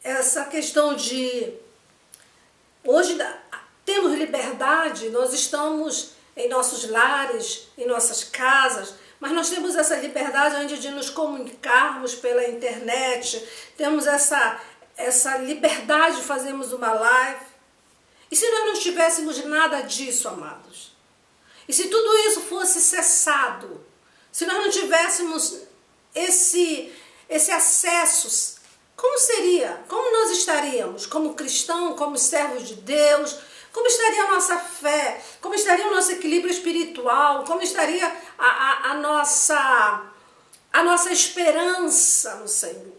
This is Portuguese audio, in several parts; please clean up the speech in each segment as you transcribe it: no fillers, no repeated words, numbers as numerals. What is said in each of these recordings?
essa questão de... Hoje temos liberdade, nós estamos em nossos lares, em nossas casas, mas nós temos essa liberdade de nos comunicarmos pela internet, temos essa liberdade de fazermos uma live. E se nós não tivéssemos nada disso, amados? E se tudo isso fosse cessado? Se nós não tivéssemos esse acesso, como seria? Como nós estaríamos? Como cristãos, como servos de Deus? Como estaria a nossa fé? Como estaria o nosso equilíbrio espiritual? Como estaria a nossa esperança no Senhor?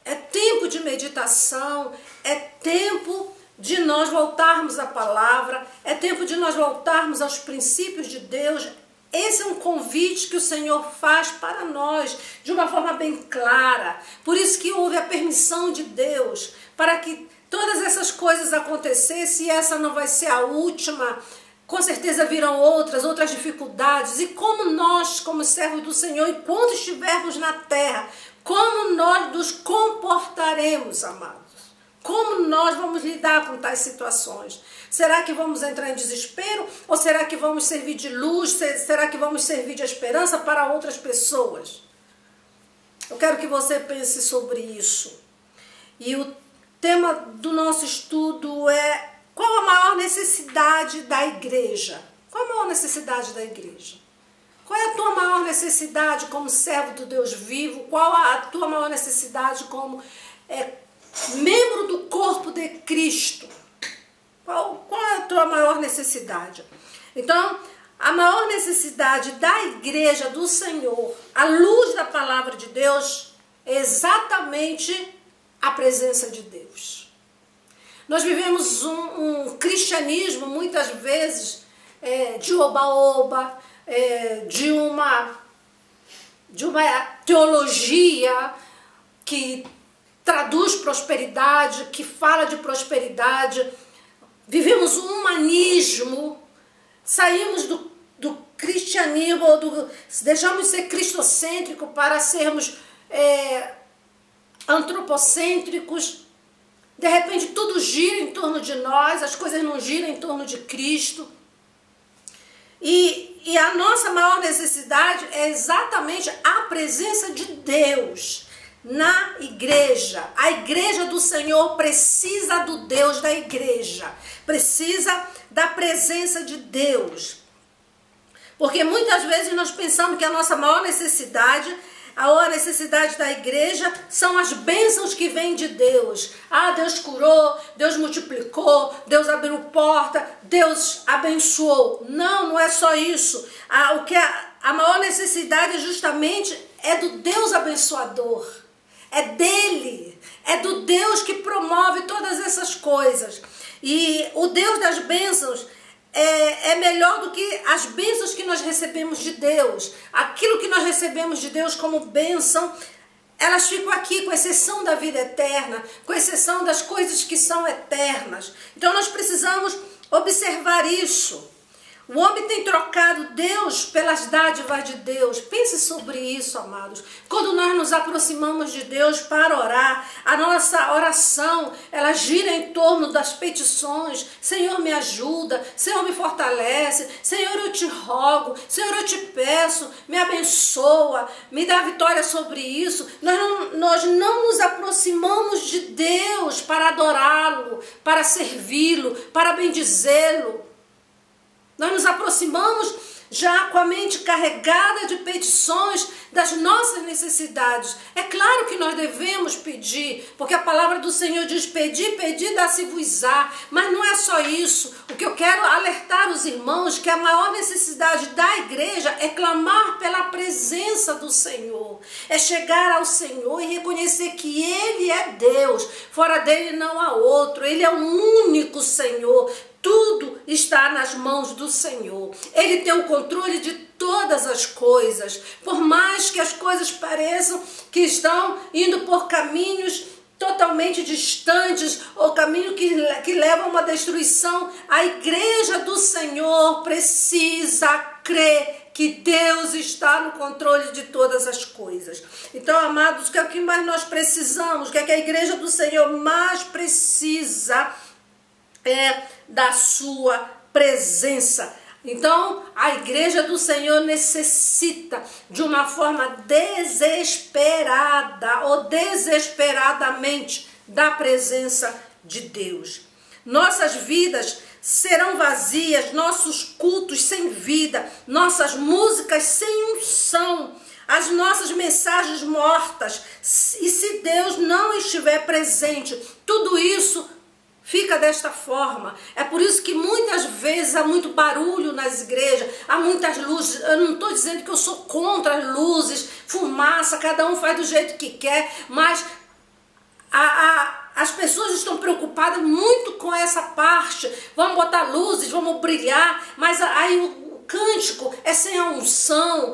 É tempo de meditação, é tempo de nós voltarmos à palavra, é tempo de nós voltarmos aos princípios de Deus. Esse é um convite que o Senhor faz para nós, de uma forma bem clara. Por isso que houve a permissão de Deus, para que todas essas coisas acontecessem, e essa não vai ser a última. Com certeza virão outras dificuldades. E como nós, como servos do Senhor, enquanto estivermos na terra, como nós nos comportaremos, amados? Como nós vamos lidar com tais situações? Será que vamos entrar em desespero? Ou será que vamos servir de luz? Será que vamos servir de esperança para outras pessoas? Eu quero que você pense sobre isso. E o tema do nosso estudo é: qual a maior necessidade da igreja? Qual a maior necessidade da igreja? Qual é a tua maior necessidade como servo do Deus vivo? Qual a tua maior necessidade como membro do corpo de Cristo? Qual é a tua maior necessidade? Então, a maior necessidade da igreja do Senhor, à luz da palavra de Deus, é exatamente a presença de Deus. Nós vivemos um cristianismo, muitas vezes, de oba-oba, de uma teologia que traduz prosperidade, que fala de prosperidade. Vivemos um humanismo, saímos do cristianismo, deixamos de ser cristocêntrico para sermos antropocêntricos. De repente tudo gira em torno de nós, as coisas não giram em torno de Cristo. E a nossa maior necessidade é exatamente a presença de Deus na igreja. A igreja do Senhor precisa do Deus da igreja, precisa da presença de Deus. Porque muitas vezes nós pensamos que a nossa maior necessidade, a maior necessidade da igreja são as bênçãos que vêm de Deus. Ah, Deus curou, Deus multiplicou, Deus abriu porta, Deus abençoou. Não, não é só isso. A maior necessidade justamente é do Deus abençoador. É dele, é do Deus que promove todas essas coisas. E o Deus das bênçãos é melhor do que as bênçãos que nós recebemos de Deus. Aquilo que nós recebemos de Deus como bênção, elas ficam aqui, com exceção da vida eterna, com exceção das coisas que são eternas. Então nós precisamos observar isso. O homem tem trocado Deus pelas dádivas de Deus. Pense sobre isso, amados. Quando nós nos aproximamos de Deus para orar, a nossa oração, ela gira em torno das petições. Senhor, me ajuda. Senhor, me fortalece. Senhor, eu te rogo. Senhor, eu te peço. Me abençoa. Me dá vitória sobre isso. Nós não nos aproximamos de Deus para adorá-lo, para servi-lo, para bendizê-lo. Nós nos aproximamos já com a mente carregada de petições das nossas necessidades. É claro que nós devemos pedir, porque a palavra do Senhor diz: pedir, pedir, dá-se-vos-á. Mas não é só isso. O que eu quero alertar os irmãos, que a maior necessidade da igreja é clamar pela presença do Senhor. É chegar ao Senhor e reconhecer que Ele é Deus. Fora dele não há outro. Ele é o único Senhor. Tudo está nas mãos do Senhor. Ele tem o controle de todas as coisas. Por mais que as coisas pareçam que estão indo por caminhos totalmente distantes, ou caminho que levam a uma destruição, a igreja do Senhor precisa crer que Deus está no controle de todas as coisas. Então, amados, o que é o que mais nós precisamos? O que é que a igreja do Senhor mais precisa? É da sua presença. Então, a igreja do Senhor necessita de uma forma desesperada ou desesperadamente da presença de Deus. Nossas vidas serão vazias, nossos cultos sem vida, nossas músicas sem unção, as nossas mensagens mortas. E se Deus não estiver presente, tudo isso fica desta forma. É por isso que muitas vezes há muito barulho nas igrejas, há muitas luzes. Eu não estou dizendo que eu sou contra as luzes, fumaça, cada um faz do jeito que quer, mas as pessoas estão preocupadas muito com essa parte. Vamos botar luzes, vamos brilhar, mas aí o cântico é sem a unção,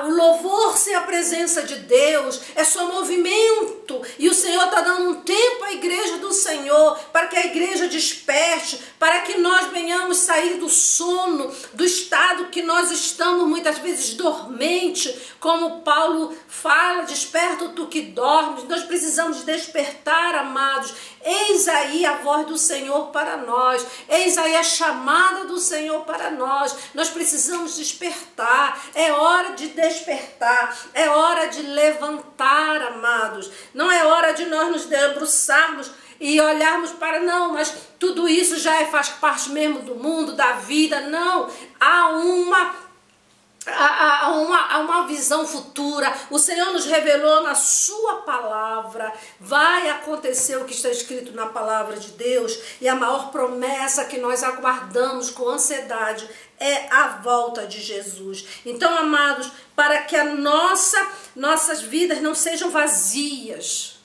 o louvor sem a presença de Deus, é só movimento. E o Senhor está dando um tempo à igreja do Senhor, para que a igreja desperte, para que nós venhamos sair do sono, do estado que nós estamos muitas vezes dormente, como Paulo fala, desperta tu que dormes. Nós precisamos despertar, amados. Eis aí a voz do Senhor para nós, eis aí a chamada do Senhor para nós. Nós precisamos despertar, é hora de despertar, é hora de levantar, amados. Não é hora de nós nos debruçarmos e olharmos para, não, mas tudo isso já faz parte mesmo do mundo, da vida. Não, há uma visão futura. O Senhor nos revelou na sua palavra. Vai acontecer o que está escrito na palavra de Deus, e a maior promessa que nós aguardamos com ansiedade é a volta de Jesus. Então, amados, para que nossas vidas não sejam vazias,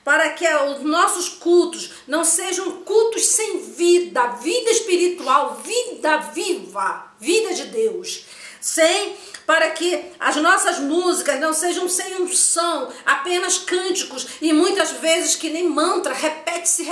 para que os nossos cultos não sejam cultos sem vida, vida espiritual, vida viva, vida de Deus, para que as nossas músicas não sejam sem unção, apenas cânticos, e muitas vezes que nem mantra, repete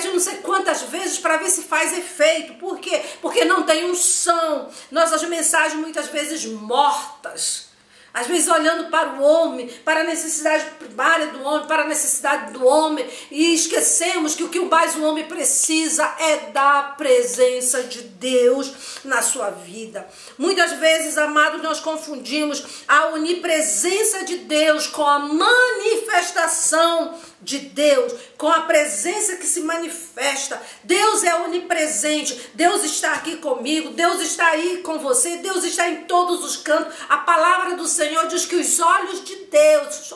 não sei quantas vezes para ver se faz efeito. Por quê? Porque não tem unção. Nossas mensagens muitas vezes mortas, às vezes olhando para o homem, para a necessidade primária do homem, para a necessidade do homem, e esquecemos que o que mais o homem precisa é da presença de Deus na sua vida. Muitas vezes, amados, nós confundimos a onipresença de Deus com a manifestação de Deus, com a presença que se manifesta. Deus é onipresente, Deus está aqui comigo, Deus está aí com você, Deus está em todos os cantos. A palavra do Senhor diz que os olhos de Deus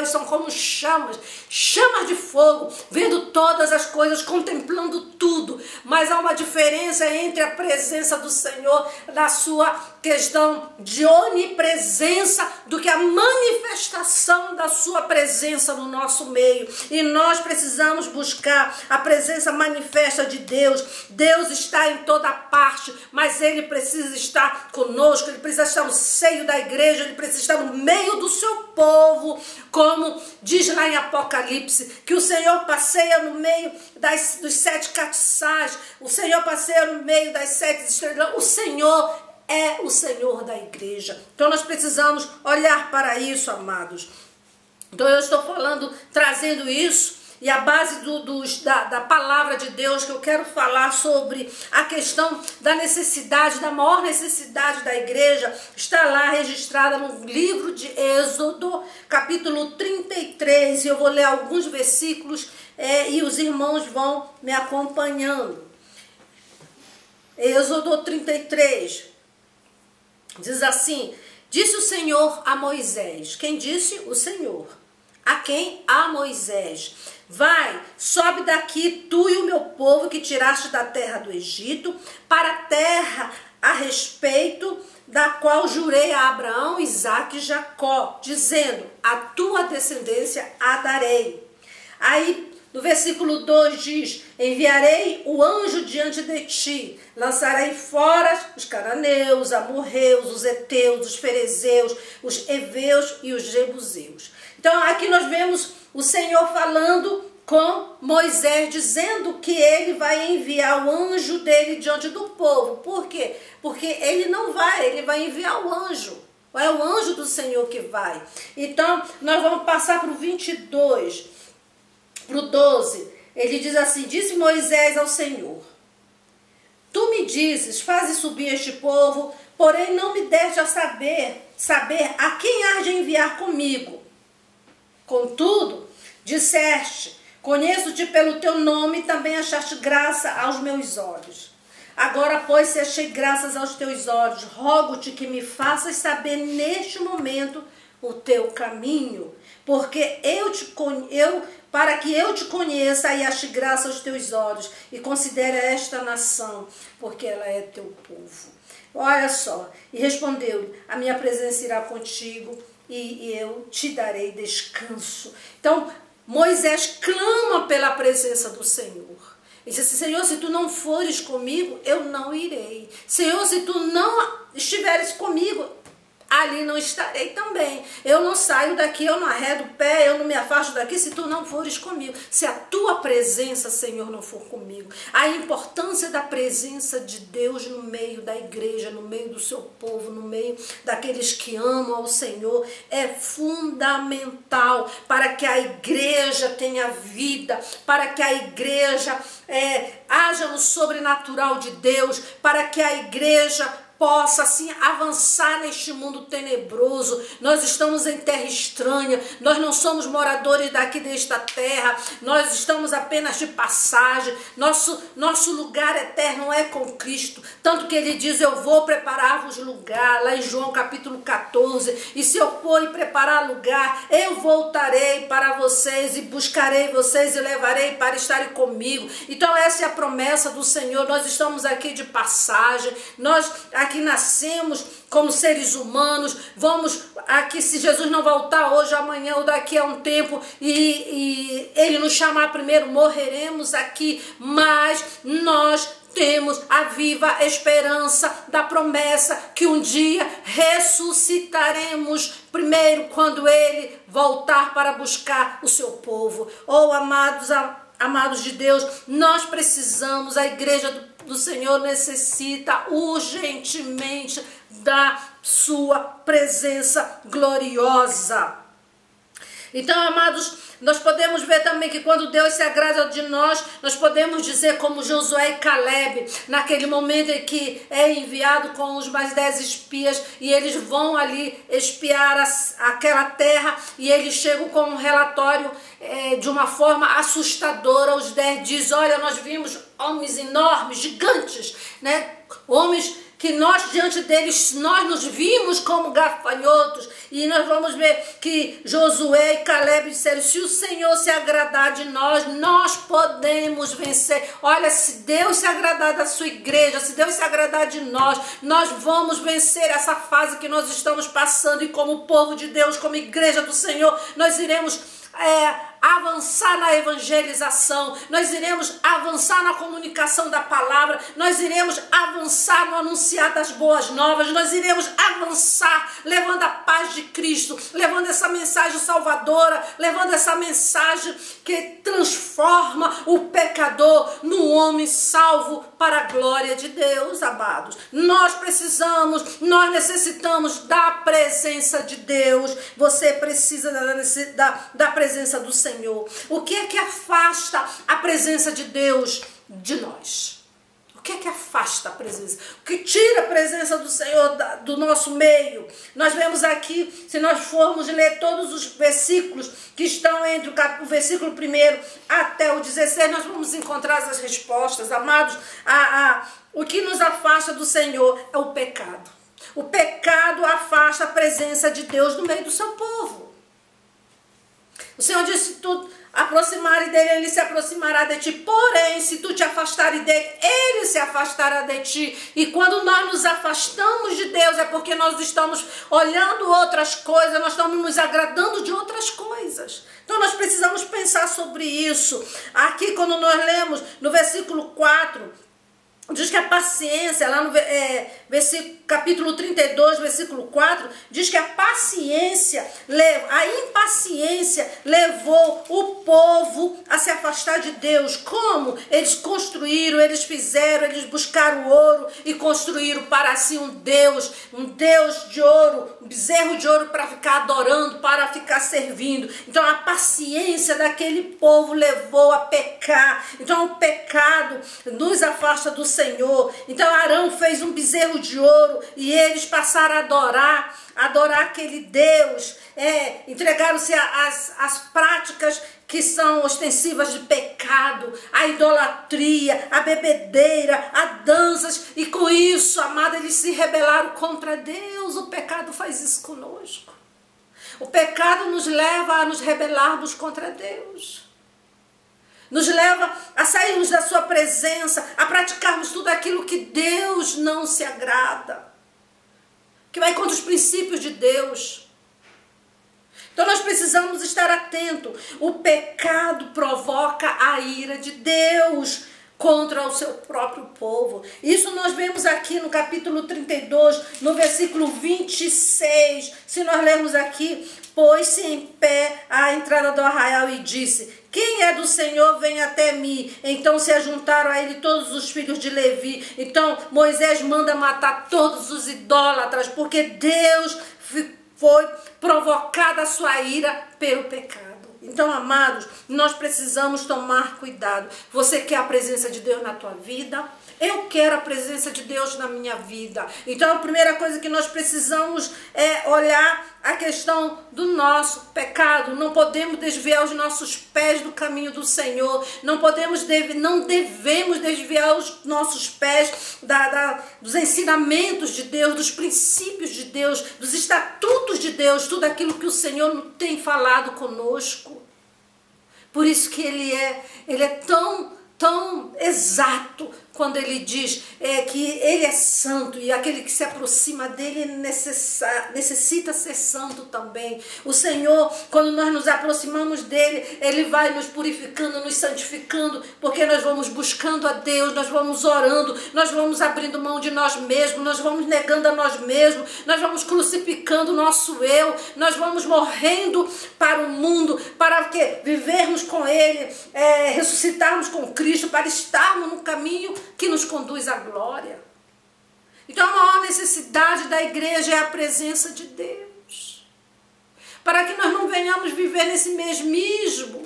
são como chamas de fogo, vendo todas as coisas, contemplando tudo. Mas há uma diferença entre a presença do Senhor, na sua questão de onipresença, do que a manifestação da sua presença no nosso meio. E nós precisamos buscar a presença manifesta de Deus. Deus está em toda parte, mas Ele precisa estar conosco, Ele precisa estar no seio da igreja, Ele precisa estar no meio do seu povo, como diz lá em Apocalipse, que o Senhor passeia no meio dos 7 castiçais, o Senhor passeia no meio das 7 estrelas. O Senhor é o Senhor da igreja. Então nós precisamos olhar para isso, amados. Então eu estou falando, trazendo isso, e a base da palavra de Deus, que eu quero falar sobre a questão da necessidade, da maior necessidade da igreja, está lá registrada no livro de Êxodo, capítulo 33, e eu vou ler alguns versículos e os irmãos vão me acompanhando. Êxodo 33, diz assim: disse o Senhor a Moisés. Quem disse? O Senhor. A quem? A Moisés. Vai, sobe daqui, tu e o meu povo que tiraste da terra do Egito, para a terra a respeito da qual jurei a Abraão, Isaque e Jacó, dizendo: a tua descendência a darei. Aí no versículo 2 diz: enviarei o anjo diante de ti, lançarei fora os cananeus, os amorreus, os heteus, os ferezeus, os heveus e os jebuseus. Então aqui nós vemos o Senhor falando com Moisés, dizendo que ele vai enviar o anjo dele diante do povo. Por quê? Porque ele não vai, ele vai enviar o anjo. É o anjo do Senhor que vai. Então, nós vamos passar para o 22, para o 12. Ele diz assim: disse Moisés ao Senhor: tu me dizes, faze subir este povo, porém não me deste a saber a quem há de enviar comigo. Contudo, disseste: conheço-te pelo teu nome e também achaste graça aos meus olhos. Agora, pois, se achei graças aos teus olhos, rogo-te que me faças saber neste momento o teu caminho, porque para que eu te conheça e ache graça aos teus olhos e considere esta nação, porque ela é teu povo. Olha só, e respondeu-lhe: a minha presença irá contigo e eu te darei descanso. Então, Moisés clama pela presença do Senhor. Ele disse assim: Senhor, se tu não fores comigo, eu não irei. Senhor, se tu não estiveres comigo, ali não estarei também. Eu não saio daqui, eu não arredo o pé, eu não me afasto daqui se tu não fores comigo. Se a tua presença, Senhor, não for comigo. A importância da presença de Deus no meio da igreja, no meio do seu povo, no meio daqueles que amam ao Senhor, é fundamental para que a igreja tenha vida, para que a igreja haja no sobrenatural de Deus, para que a igreja possa assim avançar neste mundo tenebroso. Nós estamos em terra estranha, nós não somos moradores daqui desta terra, nós estamos apenas de passagem, nosso lugar eterno é com Cristo, tanto que ele diz: eu vou preparar-vos lugar, lá em João capítulo 14, e se eu for e preparar lugar, eu voltarei para vocês e buscarei vocês e levarei para estarem comigo. Então essa é a promessa do Senhor. Nós estamos aqui de passagem, nós aqui nascemos como seres humanos, vamos aqui, se Jesus não voltar hoje, amanhã ou daqui a um tempo, e ele nos chamar primeiro, morreremos aqui, mas nós temos a viva esperança da promessa que um dia ressuscitaremos primeiro quando ele voltar para buscar o seu povo. Oh, amados de Deus, nós precisamos, a igreja do Senhor necessita urgentemente da sua presença gloriosa. Então, amados, nós podemos ver também que quando Deus se agrada de nós, nós podemos dizer como Josué e Caleb, naquele momento em que é enviado com os mais 10 espias, e eles vão ali espiar aquela terra, e eles chegam com um relatório de uma forma assustadora. Os 10 dizem: olha, nós vimos homens enormes, gigantes, né? Homens que nós, diante deles, nós nos vimos como gafanhotos. E nós vamos ver que Josué e Caleb disseram: se o Senhor se agradar de nós, nós podemos vencer. Olha, se Deus se agradar da sua igreja, se Deus se agradar de nós, nós vamos vencer essa fase que nós estamos passando. E como povo de Deus, como igreja do Senhor, nós iremos avançar na evangelização, nós iremos avançar na comunicação da palavra, nós iremos avançar no anunciar das boas novas, nós iremos avançar levando a paz de Cristo, levando essa mensagem salvadora, levando essa mensagem que transforma o pecador no homem salvo para a glória de Deus, amados. Nós necessitamos da presença de Deus. Você precisa da presença do Senhor. O que é que afasta a presença de Deus de nós? O que é que afasta a presença? O que tira a presença do Senhor do nosso meio? Nós vemos aqui, se nós formos ler todos os versículos que estão entre o versículo 1 até o 16, nós vamos encontrar as respostas. Amados, o que nos afasta do Senhor é o pecado. O pecado afasta a presença de Deus no meio do seu povo. O Senhor disse: se tu aproximares dele, ele se aproximará de ti. Porém, se tu te afastares dele, ele se afastará de ti. E quando nós nos afastamos de Deus, é porque nós estamos olhando outras coisas, nós estamos nos agradando de outras coisas. Então nós precisamos pensar sobre isso. Aqui, quando nós lemos no versículo 4, diz que a paciência, lá no capítulo 32, versículo 4, diz que a impaciência levou o povo a se afastar de Deus. Como? Eles construíram, eles fizeram, eles buscaram ouro e construíram para si um Deus de ouro, um bezerro de ouro para ficar adorando, para ficar servindo. Então a paciência daquele povo levou a pecar. Então o pecado nos afasta do Senhor. Então Arão fez um bezerro de ouro e eles passaram a adorar aquele Deus, entregaram-se às práticas que são ostensivas de pecado, a idolatria, a bebedeira, a danças, e com isso, amado, eles se rebelaram contra Deus. O pecado faz isso conosco. O pecado nos leva a nos rebelarmos contra Deus. Nos leva a sairmos da sua presença, a praticarmos tudo aquilo que Deus não se agrada, que vai contra os princípios de Deus. Então nós precisamos estar atentos. O pecado provoca a ira de Deus contra o seu próprio povo. Isso nós vemos aqui no capítulo 32, no versículo 26. Se nós lermos aqui: pôs-se em pé à entrada do arraial e disse: quem é do Senhor, vem até mim. Então se ajuntaram a ele todos os filhos de Levi. Então Moisés manda matar todos os idólatras, porque Deus foi provocada a sua ira pelo pecado. Então, amados, nós precisamos tomar cuidado. Você quer a presença de Deus na tua vida? Eu quero a presença de Deus na minha vida. Então a primeira coisa que nós precisamos é olhar a questão do nosso pecado. Não podemos desviar os nossos pés do caminho do Senhor. Não devemos desviar os nossos pés dos ensinamentos de Deus, dos princípios de Deus, dos estatutos de Deus, tudo aquilo que o Senhor tem falado conosco. Por isso que Ele é tão exato quando Ele diz que Ele é santo, e aquele que se aproxima dEle necessita ser santo também. O Senhor, quando nós nos aproximamos dEle, Ele vai nos purificando, nos santificando, porque nós vamos buscando a Deus, nós vamos orando, nós vamos abrindo mão de nós mesmos, nós vamos negando a nós mesmos, nós vamos crucificando o nosso eu, nós vamos morrendo para o mundo, para que vivermos com Ele, ressuscitarmos com Cristo, para estarmos no caminho que nos conduz à glória. Então a maior necessidade da igreja é a presença de Deus, para que nós não venhamos viver nesse mesmismo.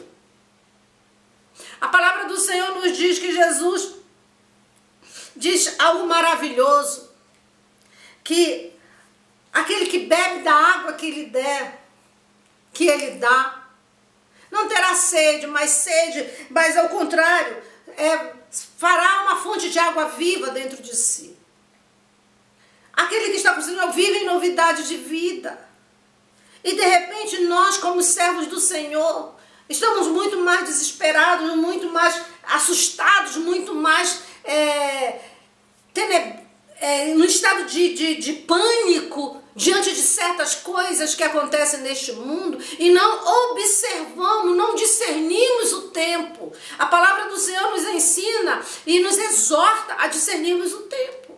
A palavra do Senhor nos diz que Jesus diz algo maravilhoso, que aquele que bebe da água que Ele Ele dá, não terá sede, mas ao contrário, fará uma fonte de água viva dentro de si. Aquele que está com o Senhor vive em novidade de vida. E de repente nós, como servos do Senhor, estamos muito mais desesperados, muito mais assustados, muito mais no estado de pânico diante de certas coisas que acontecem neste mundo, e não observamos, não discernimos o tempo. A palavra do Senhor nos ensina e nos exorta a discernirmos o tempo.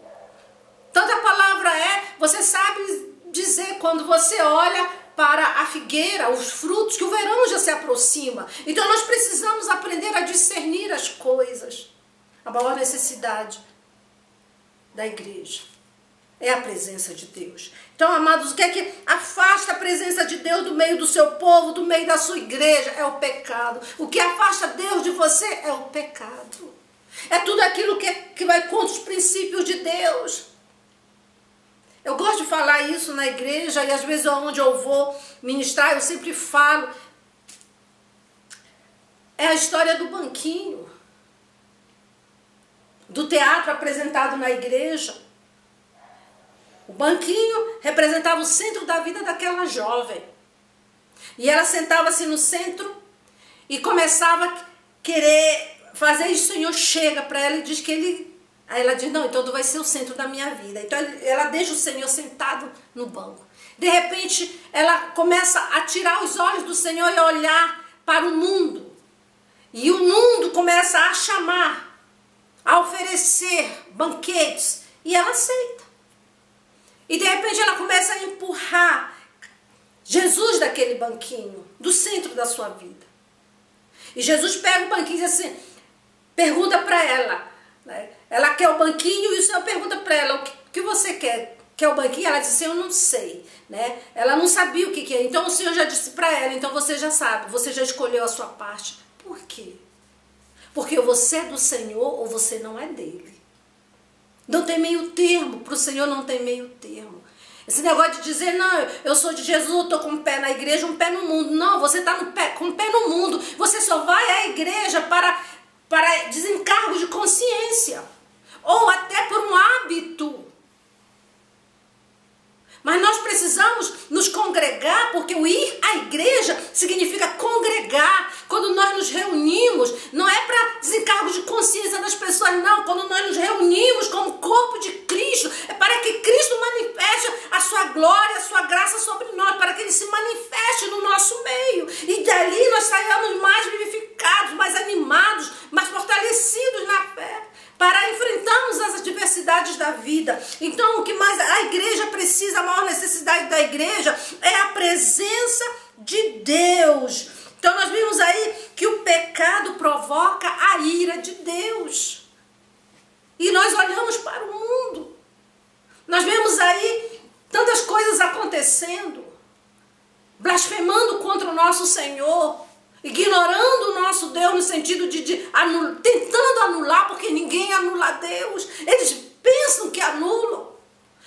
Tanto a palavra você sabe dizer quando você olha para a figueira, os frutos, que o verão já se aproxima. Então nós precisamos aprender a discernir as coisas. A maior necessidade da igreja é a presença de Deus. Então, amados, o que é que afasta a presença de Deus do meio do seu povo, do meio da sua igreja? É o pecado. O que afasta Deus de você é o pecado. É tudo aquilo que vai contra os princípios de Deus. Eu gosto de falar isso na igreja, e às vezes onde eu vou ministrar, eu sempre falo. É a história do banquinho, do teatro apresentado na igreja. O banquinho representava o centro da vida daquela jovem. E ela sentava-se no centro e começava a querer fazer isso. O Senhor chega para ela e diz que Ele... Aí ela diz: não, então tu vai ser o centro da minha vida. Então ela deixa o Senhor sentado no banco. De repente ela começa a tirar os olhos do Senhor e olhar para o mundo. E o mundo começa a chamar, a oferecer banquetes. E ela aceita. E de repente ela começa a empurrar Jesus daquele banquinho, do centro da sua vida. E Jesus pega o banquinho e diz assim, pergunta para ela, né? Ela quer o banquinho e o Senhor pergunta para ela, o que você quer? Quer o banquinho? Ela disse, eu não sei, né? Ela não sabia o que é. Então o Senhor já disse para ela, então você já sabe, você já escolheu a sua parte. Por quê? Porque você é do Senhor ou você não é dele. Não tem meio termo, para o Senhor não tem meio termo. Esse negócio de dizer, não, eu sou de Jesus, eu estou com um pé na igreja, um pé no mundo. Não, você está com um pé no mundo. Você só vai à igreja para desencargo de consciência. Ou até por um hábito. Mas nós precisamos nos congregar, porque o ir à igreja significa congregar. Quando nós nos reunimos, não é para desencargo de consciência das pessoas, não. Quando nós nos reunimos como corpo de Cristo, é para que Cristo manifeste a sua glória, a sua graça sobre nós, para que ele se manifeste no nosso meio. E dali nós saiamos mais vivificados, mais animados, mais fortalecidos na fé, para enfrentarmos as adversidades da vida. Então, o que mais a igreja precisa, a maior necessidade da igreja é a presença de Deus. Então, nós vimos aí que o pecado provoca a ira de Deus. E nós olhamos para o mundo. Nós vemos aí tantas coisas acontecendo, blasfemando contra o nosso Senhor, ignorando o nosso Deus no sentido de tentando anular, porque ninguém anula Deus. Eles pensam que anulam.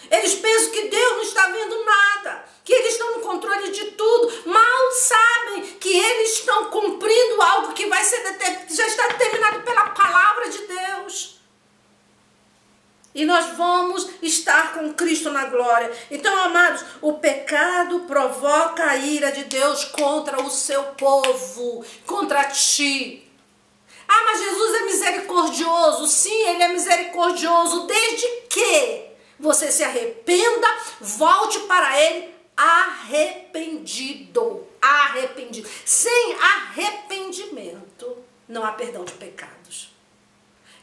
Eles pensam que Deus não está vendo nada, que eles estão no controle de tudo. Mal sabem que eles estão cumprindo algo que vai ser já está determinado pela palavra de Deus. E nós vamos estar com Cristo na glória. Então, amados, o pecado provoca a ira de Deus contra o seu povo, contra ti. Ah, mas Jesus é misericordioso. Sim, ele é misericordioso, desde que você se arrependa, volte para ele arrependido. Arrependido. Sem arrependimento, não há perdão de pecados.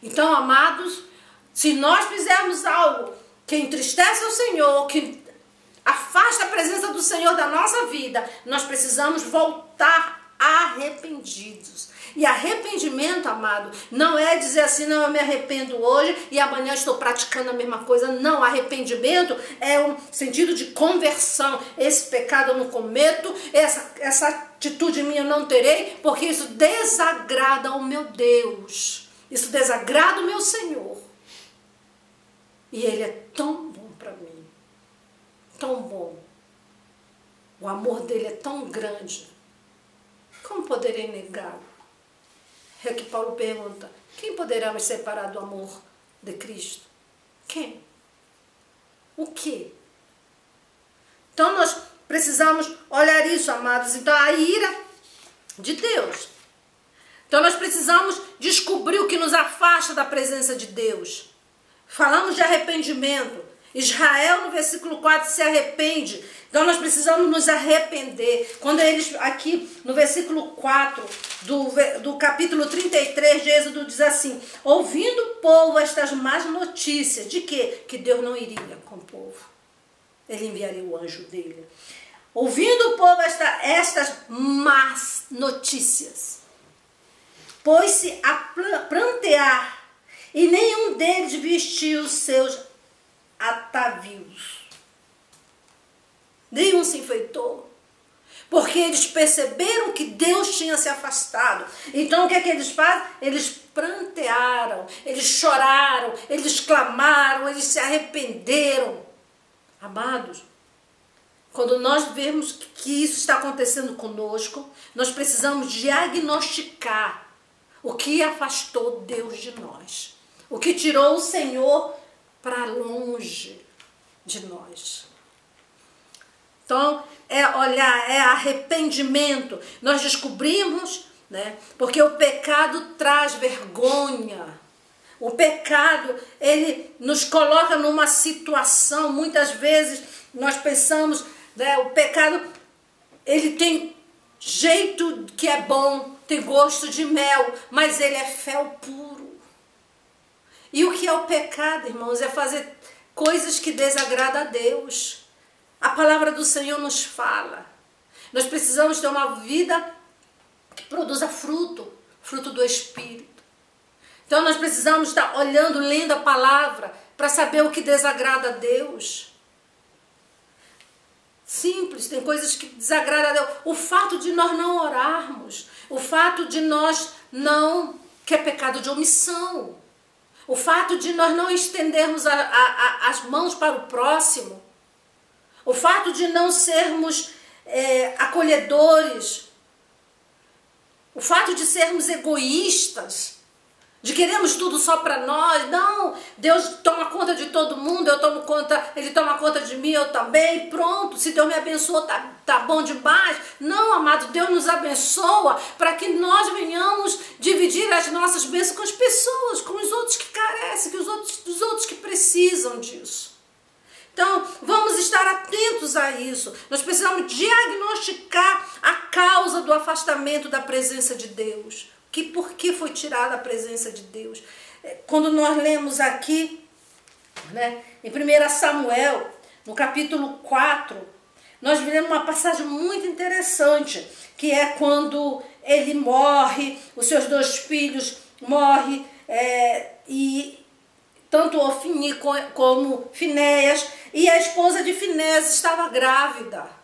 Então, amados, se nós fizermos algo que entristece o Senhor, que afasta a presença do Senhor da nossa vida, nós precisamos voltar arrependidos. E arrependimento, amado, não é dizer assim, não, eu me arrependo hoje e amanhã estou praticando a mesma coisa. Não, arrependimento é um sentido de conversão. Esse pecado eu não cometo, essa atitude minha eu não terei, porque isso desagrada ao meu Deus. Isso desagrada o meu Senhor. E ele é tão bom para mim, tão bom. O amor dele é tão grande. Como poderei negá-lo? É que Paulo pergunta, quem poderá me separar do amor de Cristo? Quem? O quê? Então nós precisamos olhar isso, amados. Então a ira de Deus. Então nós precisamos descobrir o que nos afasta da presença de Deus. Falamos de arrependimento. Israel, no versículo 4, se arrepende. Então nós precisamos nos arrepender. Quando eles, aqui no versículo 4 do capítulo 33 de Êxodo, diz assim: ouvindo o povo estas más notícias, de quê? Que Deus não iria com o povo. Ele enviaria o anjo dele. Ouvindo o povo estas más notícias, pôs-se a prantear, e nenhum deles vestiu os seus atavios. Nenhum se enfeitou. Porque eles perceberam que Deus tinha se afastado. Então o que é que eles fazem? Eles prantearam, eles choraram, eles clamaram, eles se arrependeram. Amados, quando nós vemos que isso está acontecendo conosco, nós precisamos diagnosticar o que afastou Deus de nós. O que tirou o Senhor para longe de nós. Então, é olhar, é arrependimento. Nós descobrimos, né? Porque o pecado traz vergonha. O pecado, ele nos coloca numa situação, muitas vezes nós pensamos, né? O pecado, ele tem jeito que é bom, tem gosto de mel, mas ele é fel puro. E o que é o pecado, irmãos? É fazer coisas que desagradam a Deus. A palavra do Senhor nos fala. Nós precisamos ter uma vida que produza fruto, fruto do Espírito. Então nós precisamos estar olhando, lendo a palavra, para saber o que desagrada a Deus. Simples, tem coisas que desagradam a Deus. O fato de nós não orarmos, o fato de nós não, que é pecado de omissão, o fato de nós não estendermos as mãos para o próximo, o fato de não sermos acolhedores, o fato de sermos egoístas, de queremos tudo só para nós. Não, Deus toma conta de todo mundo, eu tomo conta, Ele toma conta de mim, eu também, pronto, se Deus me abençoou, tá bom demais. Não, amado, Deus nos abençoa para que nós venhamos dividir as nossas bênçãos com as pessoas, com os outros que carecem, os outros que precisam disso. Então, vamos estar atentos a isso. Nós precisamos diagnosticar a causa do afastamento da presença de Deus. Por que foi tirada a presença de Deus? Quando nós lemos aqui, né, em 1 Samuel, no capítulo 4, nós vemos uma passagem muito interessante, que é quando ele morre, os seus 2 filhos morrem, e tanto Ofni como Finéias, e a esposa de Finéias estava grávida.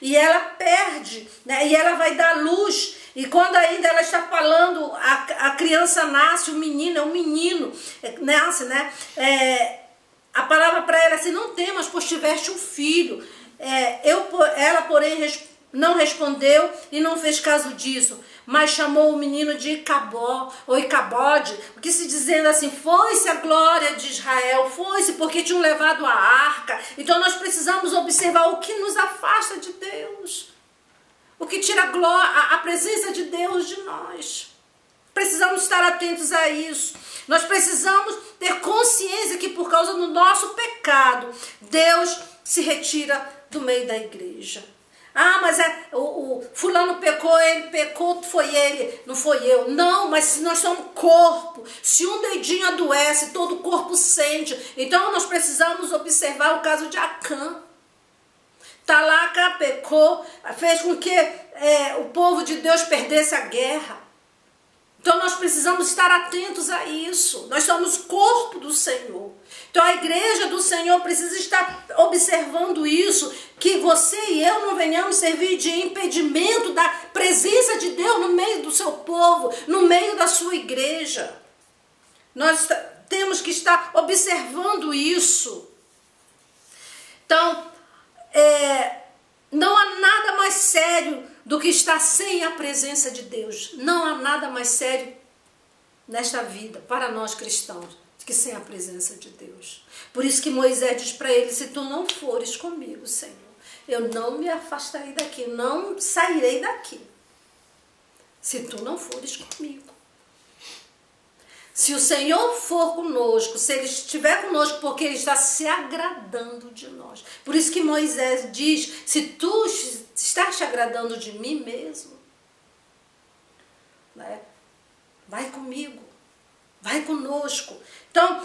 E ela perde, né, e ela vai dar luz. E quando ainda ela está falando, a criança nasce, o menino, nasce, né? A palavra para ela é assim: não temas, pois tiveste um filho. Ela, porém, não respondeu e não fez caso disso, mas chamou o menino de Icabó, ou Icabode, o que se dizendo assim: foi-se a glória de Israel, foi-se porque tinham levado a arca. Então nós precisamos observar o que nos afasta de Deus, o que tira a presença de Deus de nós. Precisamos estar atentos a isso. Nós precisamos ter consciência que por causa do nosso pecado, Deus se retira do meio da igreja. Ah, mas o fulano pecou, ele pecou, foi ele, não foi eu. Não, mas se nós somos corpo, se um dedinho adoece, todo o corpo sente. Então nós precisamos observar o caso de Acã. Talaca pecou, fez com que o povo de Deus perdesse a guerra. Então nós precisamos estar atentos a isso. Nós somos corpo do Senhor. Então a igreja do Senhor precisa estar observando isso, que você e eu não venhamos servir de impedimento da presença de Deus no meio do seu povo, no meio da sua igreja. Nós temos que estar observando isso. Então, não há nada mais sério do que estar sem a presença de Deus. Não há nada mais sério nesta vida, para nós cristãos, que sem a presença de Deus. Por isso que Moisés diz para ele: se tu não fores comigo, Senhor, eu não me afastarei daqui, não sairei daqui, se tu não fores comigo. Se o Senhor for conosco, se Ele estiver conosco, porque Ele está se agradando de nós. Por isso que Moisés diz: se tu estás te agradando de mim mesmo, né, vai comigo, vai conosco. Então,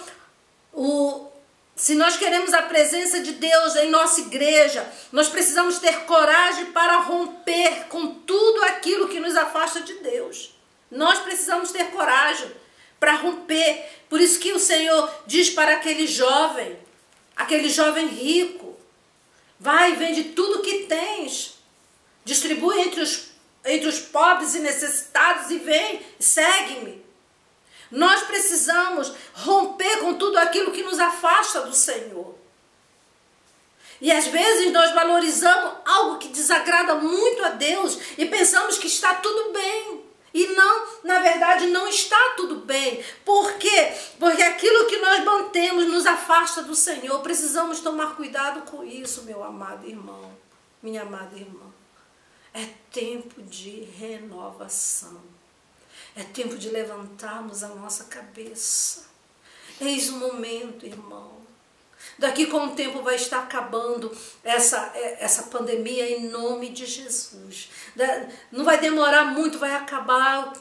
se nós queremos a presença de Deus em nossa igreja, nós precisamos ter coragem para romper com tudo aquilo que nos afasta de Deus. Nós precisamos ter coragem para romper. Por isso que o Senhor diz para aquele jovem rico: vai, vende tudo que tens, distribui entre os pobres e necessitados e vem, segue-me. Nós precisamos romper com tudo aquilo que nos afasta do Senhor. E às vezes nós valorizamos algo que desagrada muito a Deus e pensamos que está tudo bem. E não, na verdade, não está tudo bem. Por quê? Porque aquilo que nós mantemos nos afasta do Senhor. Precisamos tomar cuidado com isso, meu amado irmão, minha amada irmã. É tempo de renovação. É tempo de levantarmos a nossa cabeça. Eis o momento, irmão. Daqui com o tempo vai estar acabando essa pandemia em nome de Jesus. Não vai demorar muito, vai acabar.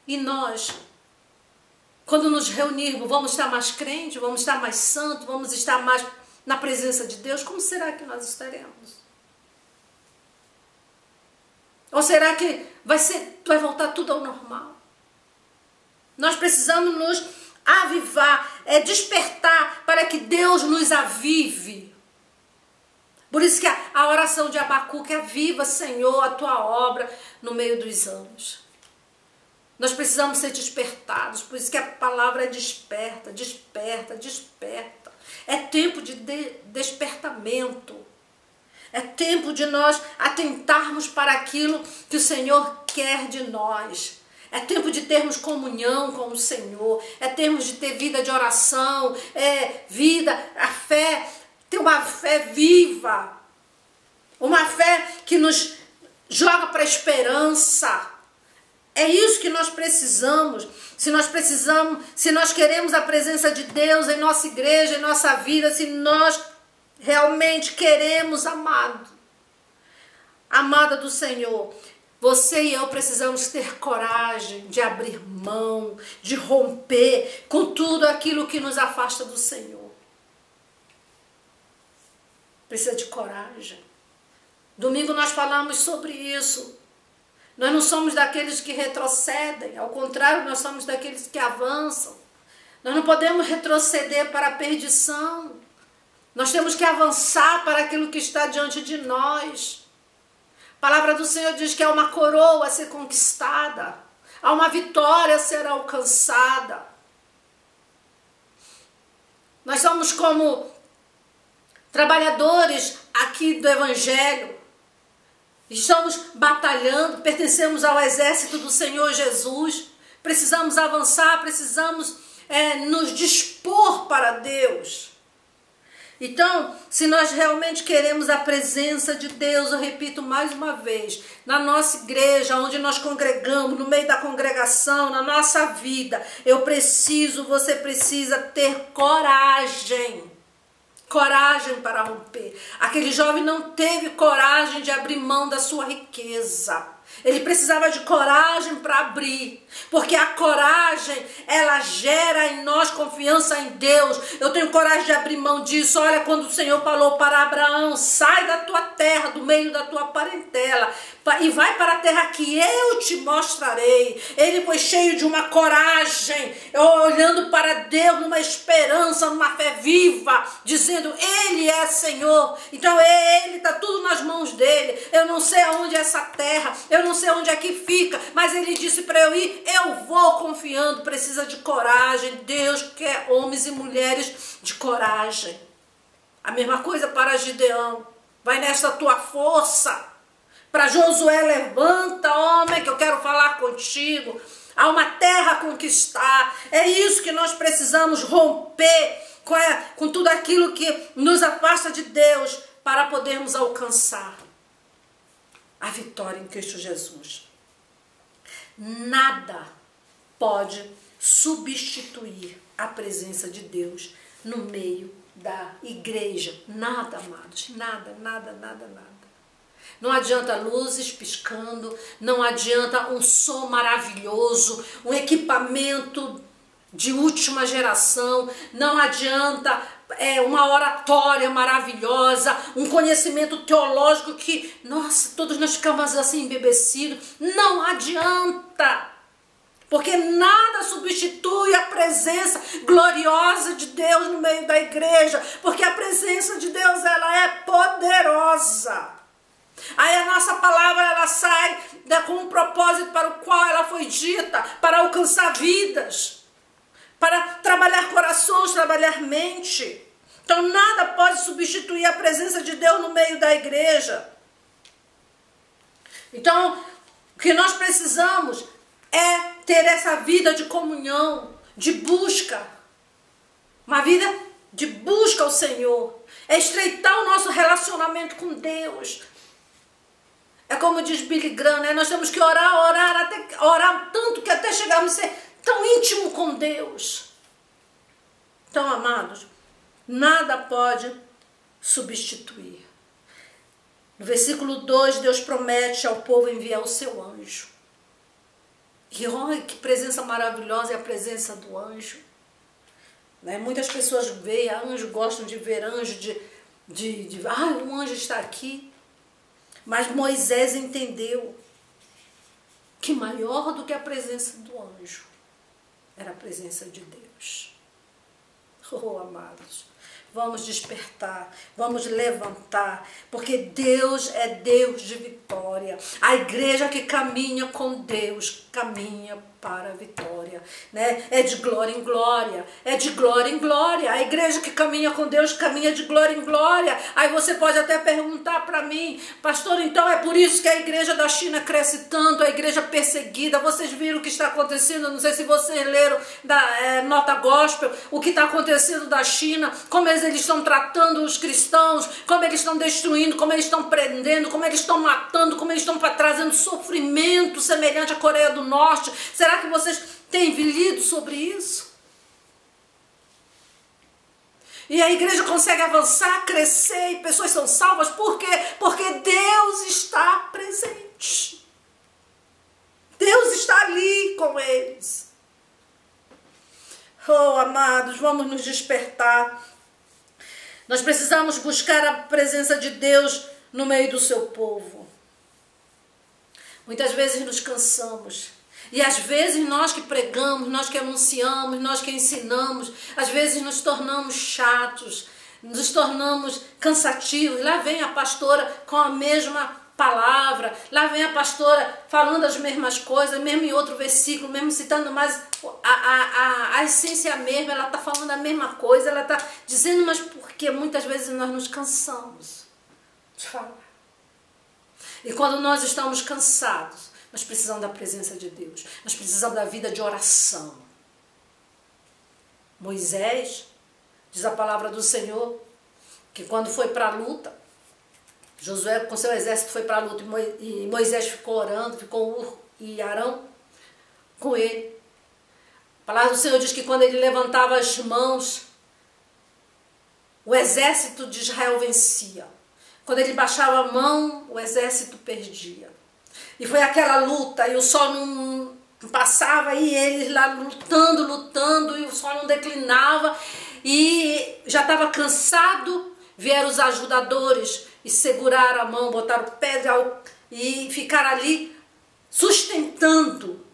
E nós? Quando nos reunirmos, vamos estar mais crentes, vamos estar mais santos, vamos estar mais na presença de Deus? Como será que nós estaremos? Ou será que vai voltar tudo ao normal? Nós precisamos nos avivar, despertar para que Deus nos avive. Por isso que a oração de Abacuque: aviva, Senhor, a tua obra no meio dos anos. Nós precisamos ser despertados, por isso que a palavra é desperta, desperta, desperta. É tempo de despertamento. É tempo de nós atentarmos para aquilo que o Senhor quer de nós. É tempo de termos comunhão com o Senhor. É tempo de ter vida de oração, a fé, ter uma fé viva. Uma fé que nos joga para a esperança. É isso que nós precisamos. Se nós queremos a presença de Deus em nossa igreja, em nossa vida, se nós realmente queremos, amada do Senhor, você e eu precisamos ter coragem de abrir mão, de romper com tudo aquilo que nos afasta do Senhor. Precisa de coragem. Domingo nós falamos sobre isso. Nós não somos daqueles que retrocedem, ao contrário, nós somos daqueles que avançam. Nós não podemos retroceder para a perdição. Nós temos que avançar para aquilo que está diante de nós. A palavra do Senhor diz que há uma coroa a ser conquistada, há uma vitória a ser alcançada. Nós somos como trabalhadores aqui do Evangelho. Estamos batalhando, pertencemos ao exército do Senhor Jesus. Precisamos avançar, precisamos nos dispor para Deus. Então, se nós realmente queremos a presença de Deus, eu repito mais uma vez, na nossa igreja, onde nós congregamos, no meio da congregação, na nossa vida, você precisa ter coragem. Coragem para romper. Aquele jovem não teve coragem de abrir mão da sua riqueza. Ele precisava de coragem para abrir, porque a coragem, ela gera em nós confiança em Deus. Eu tenho coragem de abrir mão disso. Olha, quando o Senhor falou para Abraão: sai da tua terra, do meio da tua parentela, e vai para a terra que eu te mostrarei. Ele foi cheio de uma coragem, olhando para Deus numa esperança, numa fé viva, dizendo: Ele é Senhor, então Ele está tudo nas mãos dele. Eu não sei aonde é essa terra, eu não sei onde é que fica, mas Ele disse para eu ir, eu vou confiando. Precisa de coragem. Deus quer homens e mulheres de coragem. A mesma coisa para Gideão: vai nesta tua força. Para Josué: levanta, homem, que eu quero falar contigo. Há uma terra a conquistar. É isso que nós precisamos romper com tudo aquilo que nos afasta de Deus, para podermos alcançar a vitória em Cristo Jesus. Nada pode substituir a presença de Deus no meio da igreja. Nada, amados. Nada, nada, nada, nada. Não adianta luzes piscando, não adianta um som maravilhoso, um equipamento de última geração, não adianta uma oratória maravilhosa, um conhecimento teológico que, nossa, todos nós ficamos assim embebecidos. Não adianta, porque nada substitui a presença gloriosa de Deus no meio da igreja, porque a presença de Deus, ela é poderosa. Aí a nossa palavra, ela sai com um propósito para o qual ela foi dita, para alcançar vidas, para trabalhar corações, trabalhar mente. Então nada pode substituir a presença de Deus no meio da igreja. Então o que nós precisamos é ter essa vida de comunhão, de busca, uma vida de busca ao Senhor, é estreitar o nosso relacionamento com Deus. É como diz Billy Graham, né? Nós temos que orar tanto que até chegarmos a ser tão íntimo com Deus. Então, amados, nada pode substituir. No versículo 2, Deus promete ao povo enviar o seu anjo. Que presença maravilhosa é a presença do anjo. Né? Muitas pessoas veem anjo, gostam de ver anjo, o anjo está aqui. Mas Moisés entendeu que maior do que a presença do anjo era a presença de Deus. Oh, amados, vamos despertar, vamos levantar, porque Deus é Deus de vitória. A igreja que caminha com Deus, caminha para a vitória, né? É de glória em glória, é de glória em glória. A igreja que caminha com Deus, caminha de glória em glória. Aí você pode até perguntar para mim, pastor, então é por isso que a igreja da China cresce tanto, a igreja perseguida. Vocês viram o que está acontecendo? Não sei se vocês leram da Nota Gospel, o que está acontecendo da China, como eles estão tratando os cristãos, como eles estão destruindo, como eles estão prendendo, como eles estão matando, como eles estão trazendo sofrimento semelhante à Coreia do Norte. Será que vocês têm lido sobre isso? E a igreja consegue avançar, crescer, e pessoas são salvas. Por quê? Porque Deus está presente. Deus está ali com eles. Oh, amados, vamos nos despertar. Nós precisamos buscar a presença de Deus no meio do seu povo. Muitas vezes nos cansamos. E às vezes nós que pregamos, nós que anunciamos, nós que ensinamos, às vezes nos tornamos chatos, nos tornamos cansativos. Lá vem a pastora com a mesma palavra, lá vem a pastora falando as mesmas coisas, mesmo em outro versículo, mesmo citando mais a essência mesma, ela está falando a mesma coisa, ela está dizendo, mas porque muitas vezes nós nos cansamos de falar. E quando nós estamos cansados, nós precisamos da presença de Deus. Nós precisamos da vida de oração. Moisés, diz a palavra do Senhor, que quando foi para a luta, Josué com seu exército foi para a luta e Moisés ficou orando, ficou Ur e Arão com ele. A palavra do Senhor diz que quando ele levantava as mãos, o exército de Israel vencia. Quando ele baixava a mão, o exército perdia. E foi aquela luta, e o sol não passava, e eles lá lutando, e o sol não declinava, e já estava cansado, vieram os ajudadores, e seguraram a mão, botaram pedra, e ficaram ali sustentando.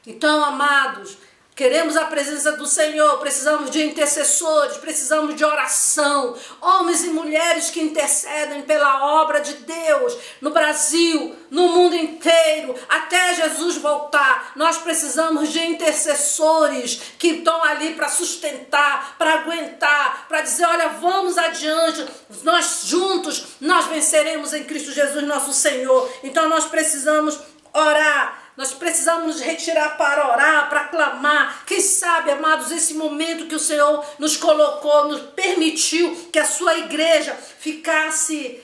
Então, amados, queremos a presença do Senhor, precisamos de intercessores, precisamos de oração, homens e mulheres que intercedem pela obra de Deus no Brasil, no mundo inteiro, até Jesus voltar. Nós precisamos de intercessores que estão ali para sustentar, para aguentar, para dizer, olha, vamos adiante, nós juntos, nós venceremos em Cristo Jesus nosso Senhor. Então nós precisamos orar. Nós precisamos nos retirar para orar, para clamar. Quem sabe, amados, esse momento que o Senhor nos colocou, nos permitiu que a sua igreja ficasse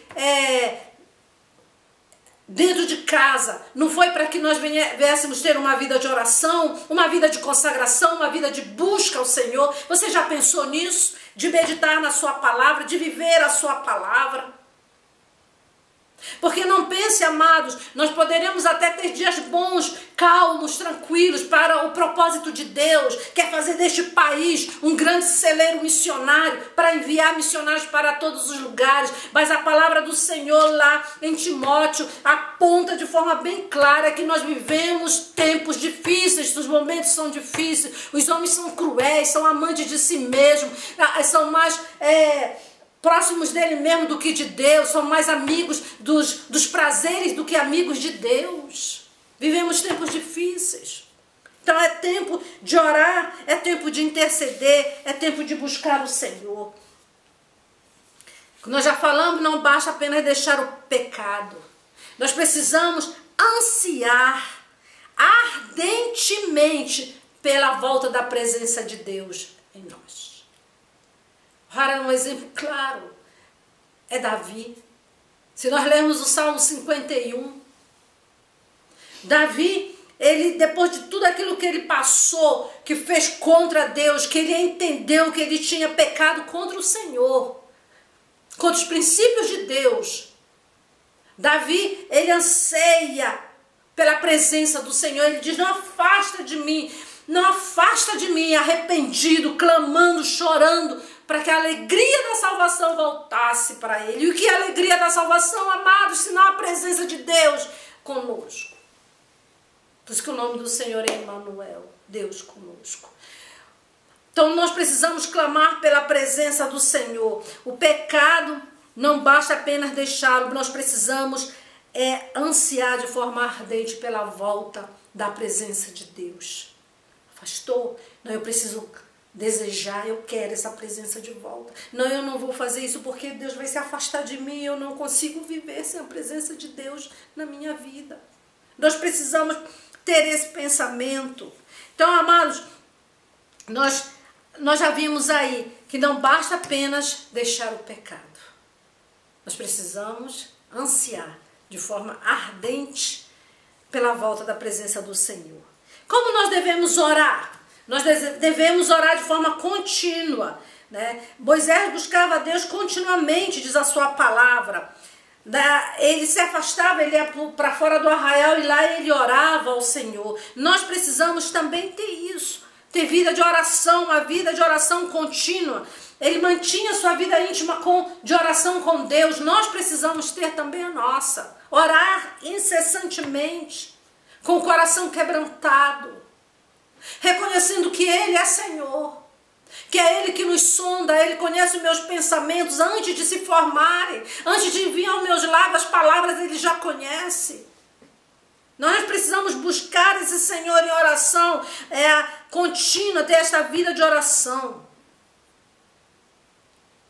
dentro de casa. Não foi para que nós viéssemos ter uma vida de oração, uma vida de consagração, uma vida de busca ao Senhor. Você já pensou nisso? De meditar na sua palavra, de viver a sua palavra? Porque não pense, amados, nós poderemos até ter dias bons, calmos, tranquilos, para o propósito de Deus, que é fazer deste país um grande celeiro missionário, para enviar missionários para todos os lugares. Mas a palavra do Senhor lá em Timóteo aponta de forma bem clara que nós vivemos tempos difíceis, os momentos são difíceis, os homens são cruéis, são amantes de si mesmos, são mais próximos dele mesmo do que de Deus, são mais amigos dos prazeres do que amigos de Deus. Vivemos tempos difíceis. Então é tempo de orar, é tempo de interceder, é tempo de buscar o Senhor. Como nós já falamos, não basta apenas deixar o pecado. Nós precisamos ansiar ardentemente pela volta da presença de Deus em nós. Para um exemplo claro, é Davi. Se nós lermos o Salmo 51, Davi, ele, depois de tudo aquilo que ele passou, que fez contra Deus, que ele entendeu que ele tinha pecado contra o Senhor, contra os princípios de Deus, Davi, ele anseia pela presença do Senhor. Ele diz, não afasta de mim, não afasta de mim, arrependido, clamando, chorando, para que a alegria da salvação voltasse para ele. E o que é a alegria da salvação, amados, senão a presença de Deus conosco? Por isso que o nome do Senhor é Emmanuel, Deus conosco. Então nós precisamos clamar pela presença do Senhor. O pecado não basta apenas deixá-lo, nós precisamos ansiar de forma ardente pela volta da presença de Deus. Pastor, não, eu preciso desejar, eu quero essa presença de volta. Não, eu não vou fazer isso porque Deus vai se afastar de mim, eu não consigo viver sem a presença de Deus na minha vida. Nós precisamos ter esse pensamento. Então, amados, nós já vimos aí que não basta apenas deixar o pecado. Nós precisamos ansiar de forma ardente pela volta da presença do Senhor. Como nós devemos orar? Nós devemos orar de forma contínua, né? Moisés buscava a Deus continuamente, diz a sua palavra. Ele se afastava, ele ia para fora do arraial e lá ele orava ao Senhor. Nós precisamos também ter isso, ter vida de oração, uma vida de oração contínua. Ele mantinha sua vida íntima de oração com Deus. Nós precisamos ter também a nossa. Orar incessantemente, com o coração quebrantado, reconhecendo que Ele é Senhor, que é Ele que nos sonda, Ele conhece os meus pensamentos antes de se formarem, antes de vir aos meus lábios as palavras, Ele já conhece. Nós precisamos buscar esse Senhor em oração contínua, ter esta vida de oração.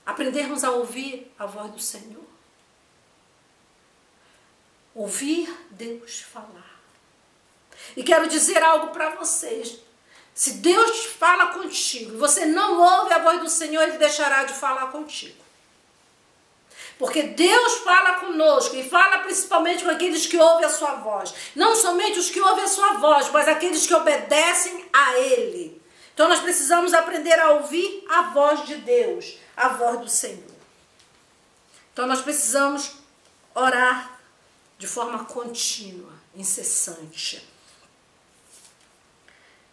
Aprendermos a ouvir a voz do Senhor. Ouvir Deus falar. E quero dizer algo para vocês. Se Deus fala contigo e você não ouve a voz do Senhor, Ele deixará de falar contigo. Porque Deus fala conosco e fala principalmente com aqueles que ouvem a sua voz. Não somente os que ouvem a sua voz, mas aqueles que obedecem a Ele. Então nós precisamos aprender a ouvir a voz de Deus, a voz do Senhor. Então nós precisamos orar de forma contínua, incessante.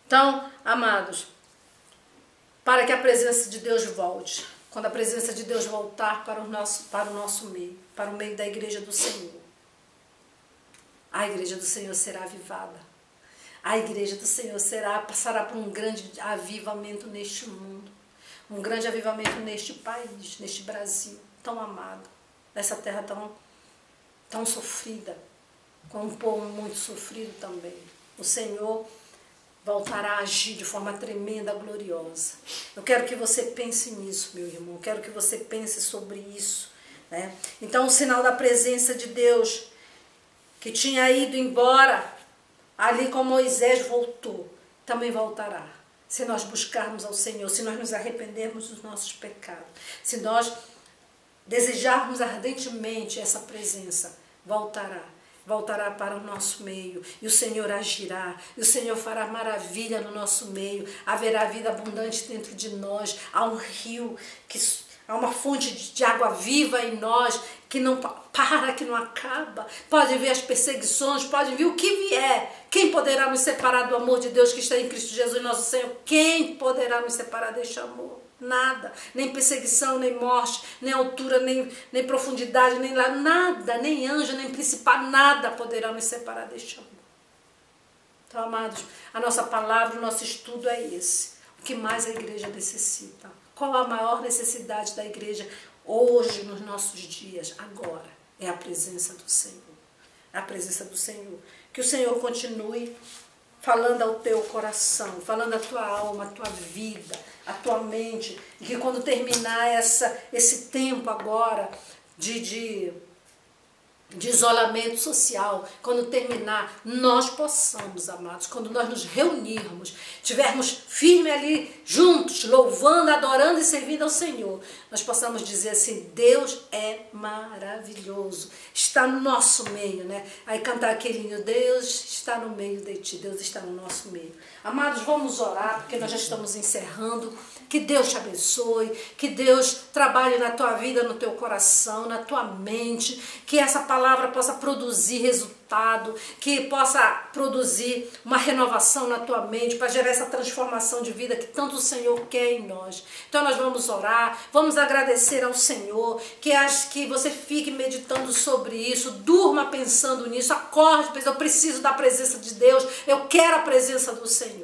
Então, amados, para que a presença de Deus volte, quando a presença de Deus voltar para o nosso meio, para o meio da igreja do Senhor, a igreja do Senhor será avivada. A igreja do Senhor passará por um grande avivamento neste mundo, um grande avivamento neste país, neste Brasil tão amado, nessa terra tão sofrida, com um povo muito sofrido também. O Senhor voltará a agir de forma tremenda, gloriosa. Eu quero que você pense nisso, meu irmão. Eu quero que você pense sobre isso, né? Então, o sinal da presença de Deus, que tinha ido embora, ali com Moisés voltou, também voltará. Se nós buscarmos ao Senhor, se nós nos arrependermos dos nossos pecados, se nós desejarmos ardentemente essa presença, voltará para o nosso meio, e o Senhor agirá, e o Senhor fará maravilha no nosso meio, haverá vida abundante dentro de nós, há um rio, há uma fonte de água viva em nós, que não para, que não acaba. Pode vir as perseguições, pode vir o que vier, quem poderá nos separar do amor de Deus que está em Cristo Jesus nosso Senhor? Quem poderá nos separar deste amor? Nada, nem perseguição, nem morte, nem altura, nem profundidade, nem lá, nada, nem anjo, nem principado, nada poderá nos separar deste amor. Então, amados, a nossa palavra, o nosso estudo é esse. O que mais a igreja necessita? Qual a maior necessidade da igreja hoje, nos nossos dias, agora? É a presença do Senhor. É a presença do Senhor. Que o Senhor continue falando ao teu coração, falando à tua alma, à tua vida, à tua mente, e que quando terminar esse tempo agora de isolamento social, quando terminar, nós possamos, amados, quando nós nos reunirmos, estivermos firmes ali juntos, louvando, adorando e servindo ao Senhor, nós possamos dizer assim: Deus é maravilhoso, está no nosso meio, né? Aí cantar aquele hino: Deus está no meio de ti, Deus está no nosso meio. Amados, vamos orar, porque nós já estamos encerrando. Que Deus te abençoe, que Deus trabalhe na tua vida, no teu coração, na tua mente, que essa palavra palavra possa produzir resultado, que possa produzir uma renovação na tua mente, para gerar essa transformação de vida que tanto o Senhor quer em nós. Então nós vamos orar, vamos agradecer ao Senhor, que você fique meditando sobre isso, durma pensando nisso, acorde, eu preciso da presença de Deus, eu quero a presença do Senhor.